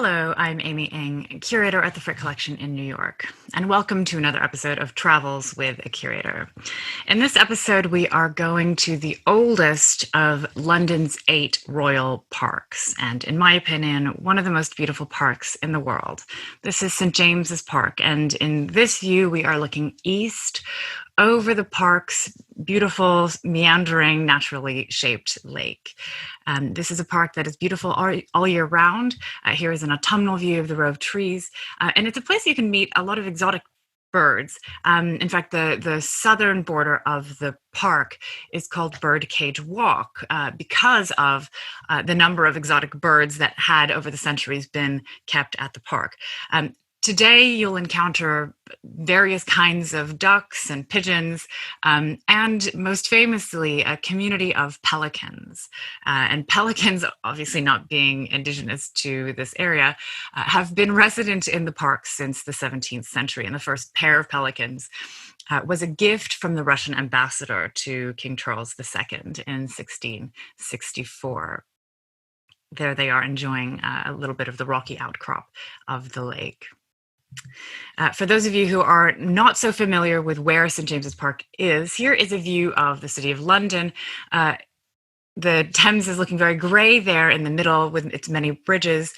Hello, I'm Aimee Ng, curator at the Frick Collection in New York, and welcome to another episode of Travels with a Curator. In this episode, we are going to the oldest of London's 8 royal parks, and in my opinion, one of the most beautiful parks in the world. This is St. James's Park, and in this view, we are looking east over the park's beautiful, meandering, naturally shaped lake. This is a park that is beautiful all year round. Here is an autumnal view of the row of trees, and it's a place you can meet a lot of exotic birds. In fact, the southern border of the park is called Birdcage Walk because of the number of exotic birds that had over the centuries been kept at the park. Today, you'll encounter various kinds of ducks and pigeons, and most famously, a community of pelicans. And pelicans, obviously not being indigenous to this area, have been resident in the park since the 17th century. And the first pair of pelicans was a gift from the Russian ambassador to King Charles II in 1664. There they are enjoying a little bit of the rocky outcrop of the lake. For those of you who are not so familiar with where St. James's Park is, here is a view of the City of London. The Thames is looking very gray there in the middle with its many bridges.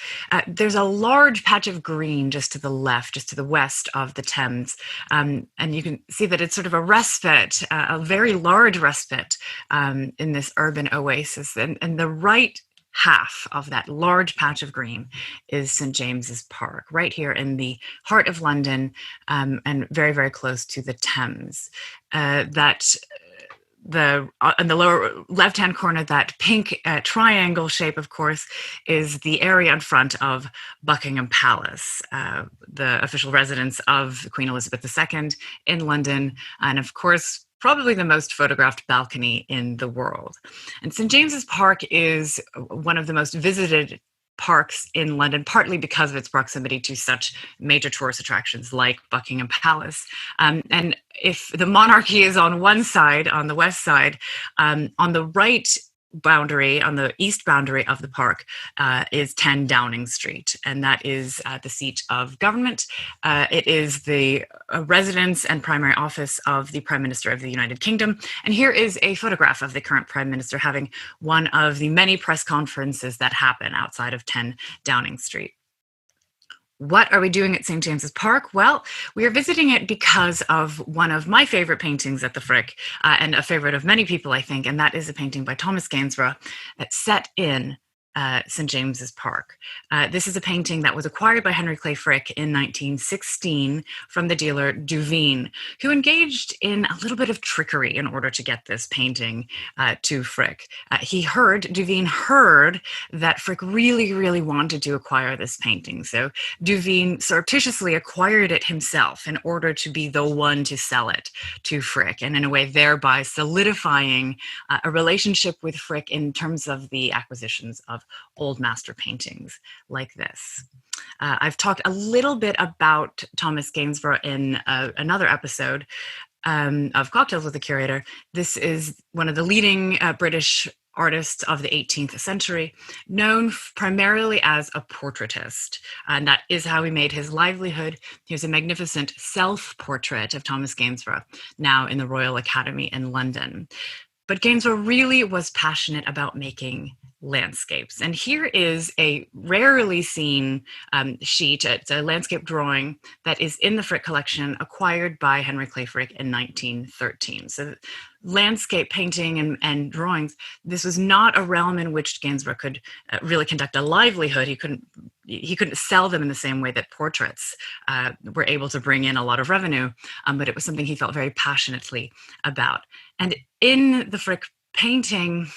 There's a large patch of green just to the left, just to the west of the Thames. And you can see that it's sort of a respite, a very large respite in this urban oasis. And the right half of that large patch of green is St. James's Park, right here in the heart of London, and very, very close to the Thames. In the lower left-hand corner, that pink triangle shape, of course, is the area in front of Buckingham Palace, the official residence of Queen Elizabeth II in London, and of course, probably the most photographed balcony in the world. And St. James's Park is one of the most visited parks in London, partly because of its proximity to such major tourist attractions like Buckingham Palace. And if the monarchy is on one side, on the west side, on the right boundary, on the east boundary of the park, is 10 Downing Street, and that is the seat of government. It is the residence and primary office of the Prime Minister of the United Kingdom. And here is a photograph of the current Prime Minister having one of the many press conferences that happen outside of 10 Downing Street. What are we doing at St. James's Park? Well, we are visiting it because of one of my favorite paintings at the Frick, and a favorite of many people, I think, and that is a painting by Thomas Gainsborough that's set in St. James's Park. This is a painting that was acquired by Henry Clay Frick in 1916 from the dealer Duveen, who engaged in a little bit of trickery in order to get this painting to Frick. Duveen heard that Frick really, really wanted to acquire this painting. So Duveen surreptitiously acquired it himself in order to be the one to sell it to Frick, and in a way thereby solidifying a relationship with Frick in terms of the acquisitions of old master paintings like this. I've talked a little bit about Thomas Gainsborough in another episode of Cocktails with the Curator. This is one of the leading British artists of the 18th century, known primarily as a portraitist, and that is how he made his livelihood. Here's a magnificent self-portrait of Thomas Gainsborough, now in the Royal Academy in London. But Gainsborough really was passionate about making landscapes. And here is a rarely seen sheet. It's a landscape drawing that is in the Frick collection, acquired by Henry Clay Frick in 1913. So landscape painting and drawings, this was not a realm in which Gainsborough could really conduct a livelihood. He couldn't sell them in the same way that portraits were able to bring in a lot of revenue, but it was something he felt very passionately about. And in the Frick painting,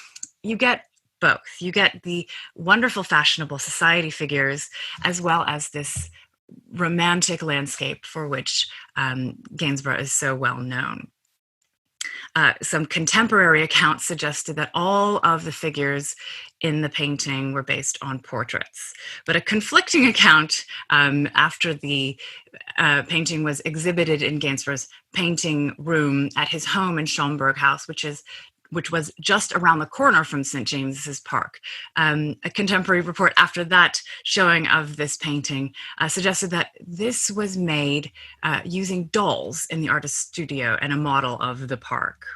you get both. You get the wonderful fashionable society figures, as well as this romantic landscape for which Gainsborough is so well known. Some contemporary accounts suggested that all of the figures in the painting were based on portraits. But a conflicting account after the painting was exhibited in Gainsborough's painting room at his home in Schomburg House, which is which was just around the corner from St. James's Park. A contemporary report after that showing of this painting suggested that this was made using dolls in the artist's studio and a model of the park.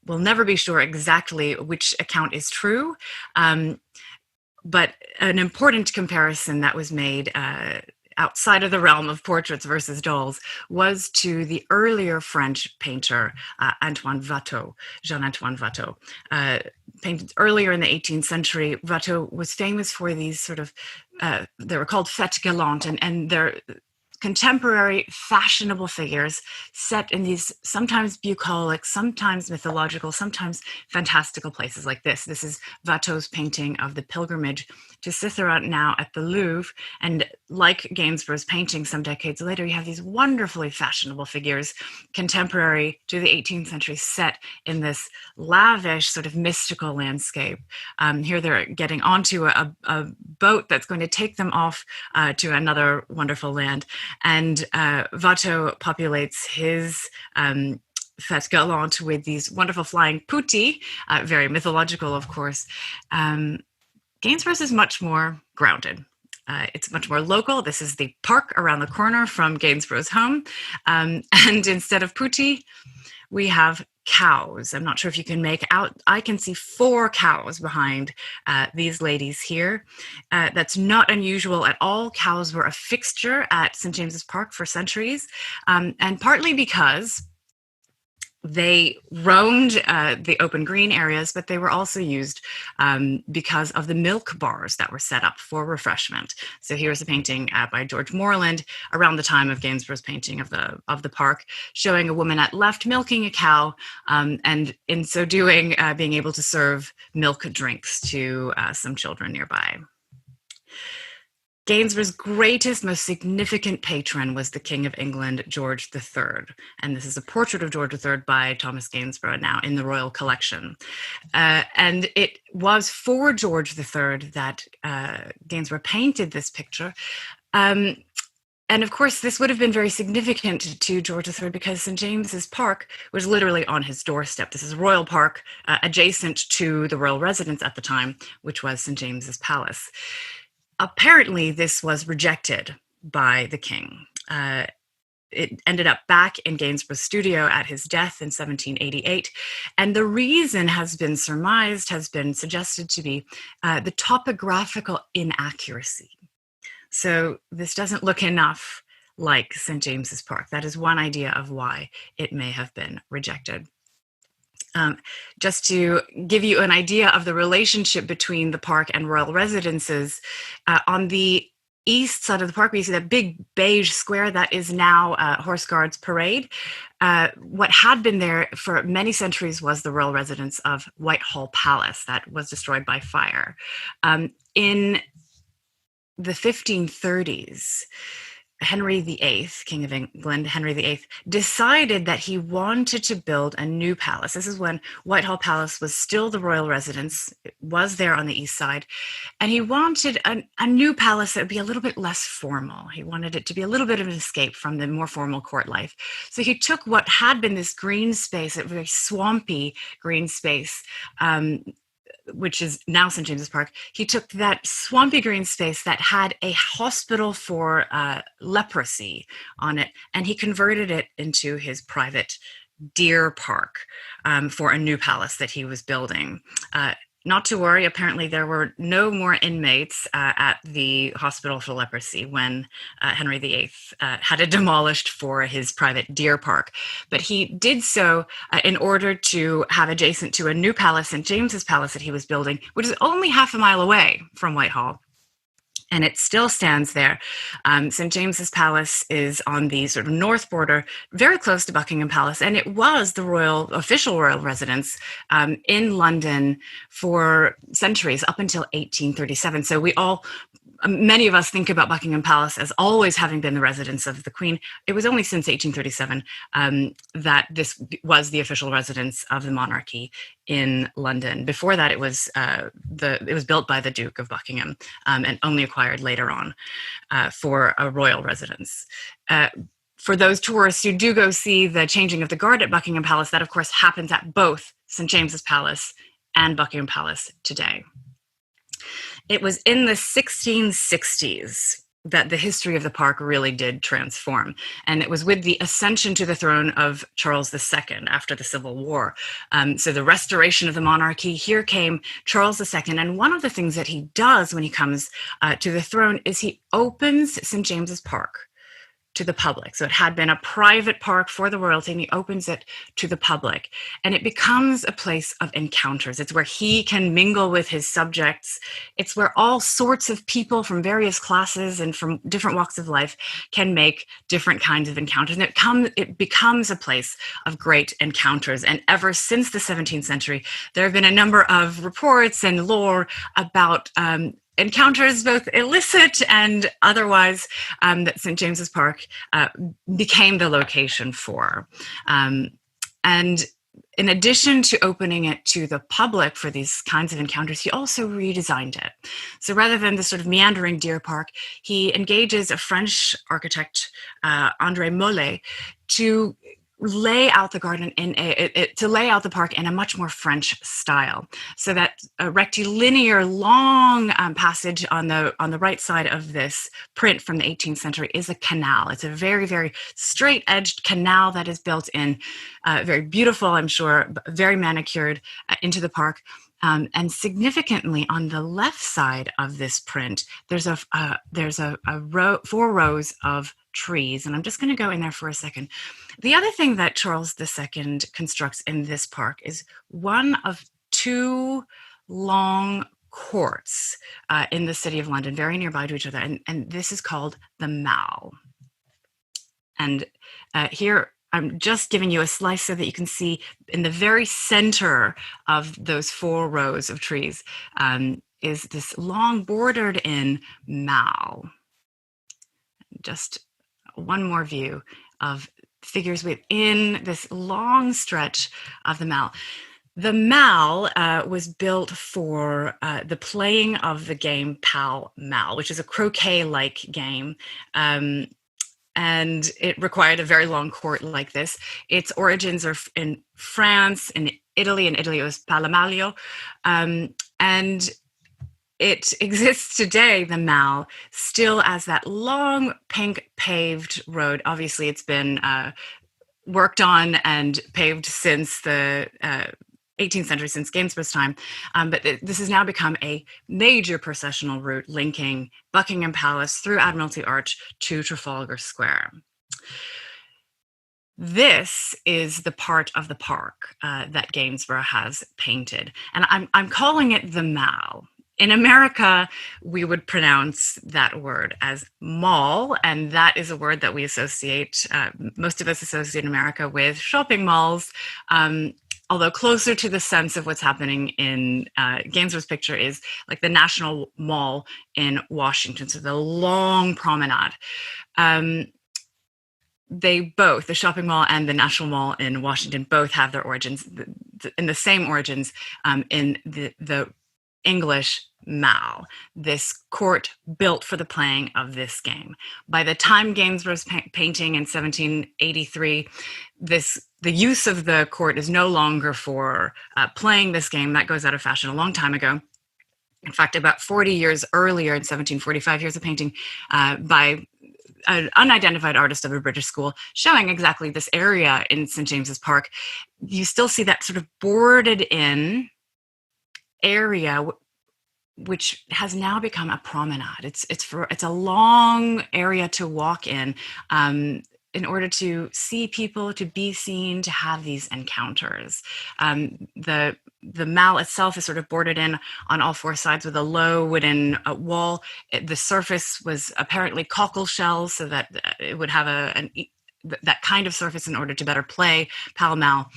We'll never be sure exactly which account is true, but an important comparison that was made outside of the realm of portraits versus dolls was to the earlier French painter Jean-Antoine Watteau. Painted earlier in the 18th century, Watteau was famous for these sort of, they were called fêtes galantes, and they're contemporary fashionable figures set in these sometimes bucolic, sometimes mythological, sometimes fantastical places like this. This is Watteau's painting of the pilgrimage to Cythera, now at the Louvre. And like Gainsborough's painting some decades later, you have these wonderfully fashionable figures, contemporary to the 18th century, set in this lavish sort of mystical landscape. Here they're getting onto a boat that's going to take them off to another wonderful land. And Watteau populates his fête galante with these wonderful flying putti, very mythological, of course. Gainsborough's is much more grounded. It's much more local. This is the park around the corner from Gainsborough's home. And instead of putti, we have cows. I'm not sure if you can make out. I can see 4 cows behind these ladies here. That's not unusual at all. Cows were a fixture at St. James's Park for centuries, and partly because they roamed the open green areas, but they were also used because of the milk bars that were set up for refreshment. So here's a painting by George Morland around the time of Gainsborough's painting of the park, showing a woman at left milking a cow, and in so doing, being able to serve milk drinks to some children nearby. Gainsborough's greatest, most significant patron was the King of England, George III. And this is a portrait of George III by Thomas Gainsborough, now in the Royal Collection. And it was for George III that Gainsborough painted this picture. And of course, this would have been very significant to George III because St. James's Park was literally on his doorstep. This is a royal park adjacent to the royal residence at the time, which was St. James's Palace. Apparently, this was rejected by the king. It ended up back in Gainsborough's studio at his death in 1788. And the reason has been surmised, has been suggested to be the topographical inaccuracy. So this doesn't look enough like St. James's Park. That is one idea of why it may have been rejected. Just to give you an idea of the relationship between the park and royal residences, on the east side of the park, we see that big beige square that is now Horse Guards Parade. What had been there for many centuries was the royal residence of Whitehall Palace that was destroyed by fire. In the 1530s, Henry VIII, King of England, Henry VIII, decided that he wanted to build a new palace. This is when Whitehall Palace was still the royal residence. It was there on the east side. And he wanted a new palace that would be a little bit less formal. He wanted it to be a little bit of an escape from the more formal court life. So he took what had been this green space, a very swampy green space, which is now St. James's Park. He took that swampy green space that had a hospital for leprosy on it, and he converted it into his private deer park for a new palace that he was building. Not to worry, apparently there were no more inmates at the hospital for leprosy when Henry VIII had it demolished for his private deer park. But he did so in order to have adjacent to a new palace, St. James's Palace that he was building, which is only half a mile away from Whitehall. And it still stands there. St. James's Palace is on the sort of north border, very close to Buckingham Palace, and it was the official royal residence in London for centuries, up until 1837. So many of us think about Buckingham Palace as always having been the residence of the Queen. It was only since 1837 that this was the official residence of the monarchy in London. Before that, it was built by the Duke of Buckingham and only acquired later on for a royal residence. For those tourists who do go see the changing of the guard at Buckingham Palace, that of course happens at both St. James's Palace and Buckingham Palace today. It was in the 1660s that the history of the park really did transform. And it was with the ascension to the throne of Charles II after the Civil War. So the restoration of the monarchy, here came Charles II. And one of the things that he does when he comes to the throne is he opens St. James's Park to the public. So it had been a private park for the royalty, and he opens it to the public. And it becomes a place of encounters. It's where he can mingle with his subjects. It's where all sorts of people from various classes and from different walks of life can make different kinds of encounters. And it becomes a place of great encounters. And ever since the 17th century, there have been a number of reports and lore about encounters, both illicit and otherwise, that St. James's Park became the location for. And in addition to opening it to the public for these kinds of encounters, he also redesigned it. So rather than this sort of meandering deer park, he engages a French architect, André Mollet, to lay out the garden to lay out the park in a much more French style, so that a rectilinear long passage on the right side of this print from the 18th century is a canal. It's a very, very straight-edged canal that is built in, very beautiful, I'm sure, very manicured into the park. And significantly, on the left side of this print, there's four rows of trees, and I'm just going to go in there for a second. The other thing that Charles II constructs in this park is one of two long courts in the city of London, very nearby to each other, and this is called the Mall. And here I'm just giving you a slice so that you can see in the very center of those four rows of trees is this long bordered in Mall. Just one more view of figures within this long stretch of the Mall. The Mall was built for the playing of the game pall-mall, which is a croquet-like game. And it required a very long court like this. Its origins are in France, in Italy. In Italy, it was pall-mall. And it exists today, the Mall, still as that long pink paved road. Obviously, it's been worked on and paved since the 18th century, since Gainsborough's time. But this has now become a major processional route linking Buckingham Palace through Admiralty Arch to Trafalgar Square. This is the part of the park that Gainsborough has painted. And I'm calling it the Mall. In America, we would pronounce that word as mall, and that is a word that we associate, most of us associate America with shopping malls, although closer to the sense of what's happening in Gainsborough's picture is like the National Mall in Washington, so the long promenade. They both, the shopping mall and the National Mall in Washington, both have their origins, in the same origins in the English Mall, this court built for the playing of this game. By the time Gainsborough's painting in 1783, the use of the court is no longer for playing this game. That goes out of fashion a long time ago. In fact, about 40 years earlier, in 1745, here's a painting by an unidentified artist of a British school showing exactly this area in St. James's Park. You still see that sort of boarded in area, which has now become a promenade. It's a long area to walk in order to see people, to be seen, to have these encounters. The Mall itself is sort of boarded in on all four sides with a low wooden wall. The surface was apparently cockleshell, so that it would have that kind of surface in order to better play pall-mall.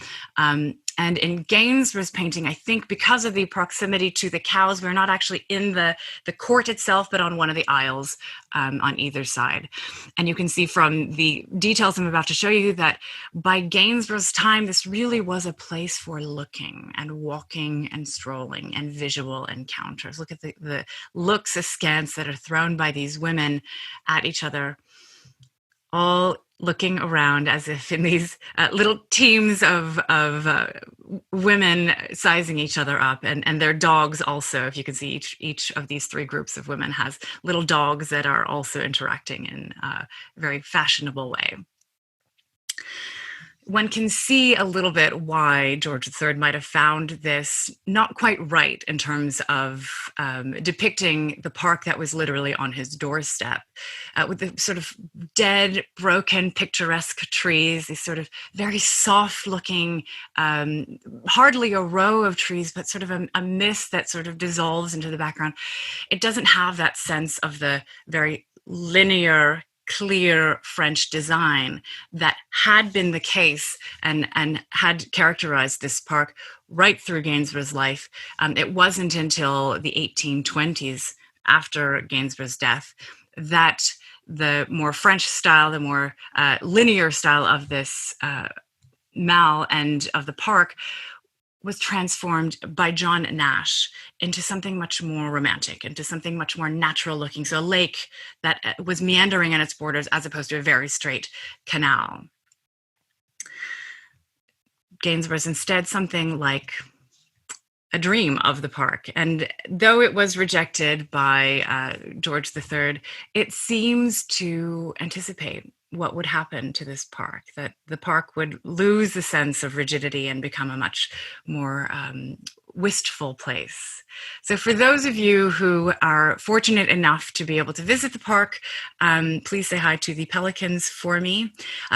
And in Gainsborough's painting, I think because of the proximity to the cows, we're not actually in the court itself, but on one of the aisles on either side. And you can see from the details I'm about to show you that by Gainsborough's time, this really was a place for looking and walking and strolling and visual encounters. Look at the looks askance that are thrown by these women at each other, all looking around as if in these little teams of women sizing each other up, and their dogs also. If you can see, each of these three groups of women has little dogs that are also interacting in a very fashionable way. One can see a little bit why George III might have found this not quite right in terms of depicting the park that was literally on his doorstep, with the sort of dead, broken, picturesque trees, these sort of very soft-looking, hardly a row of trees, but sort of a mist that sort of dissolves into the background. It doesn't have that sense of the very linear, clear French design that had been the case and had characterized this park right through Gainsborough's life. It wasn't until the 1820s, after Gainsborough's death, that the more French style, the more linear style of this mall and of the park was transformed by John Nash into something much more romantic, into something much more natural looking. So a lake that was meandering in its borders as opposed to a very straight canal. Gainsborough's instead something like a dream of the park. And though it was rejected by George III, it seems to anticipate what would happen to this park, that the park would lose the sense of rigidity and become a much more wistful place. So for those of you who are fortunate enough to be able to visit the park, please say hi to the pelicans for me.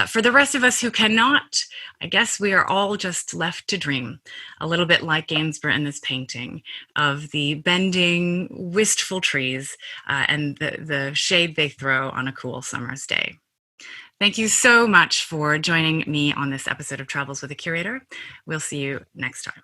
For the rest of us who cannot, I guess we are all just left to dream, a little bit like Gainsborough in this painting, of the bending, wistful trees and the shade they throw on a cool summer's day. Thank you so much for joining me on this episode of Travels with a Curator. We'll see you next time.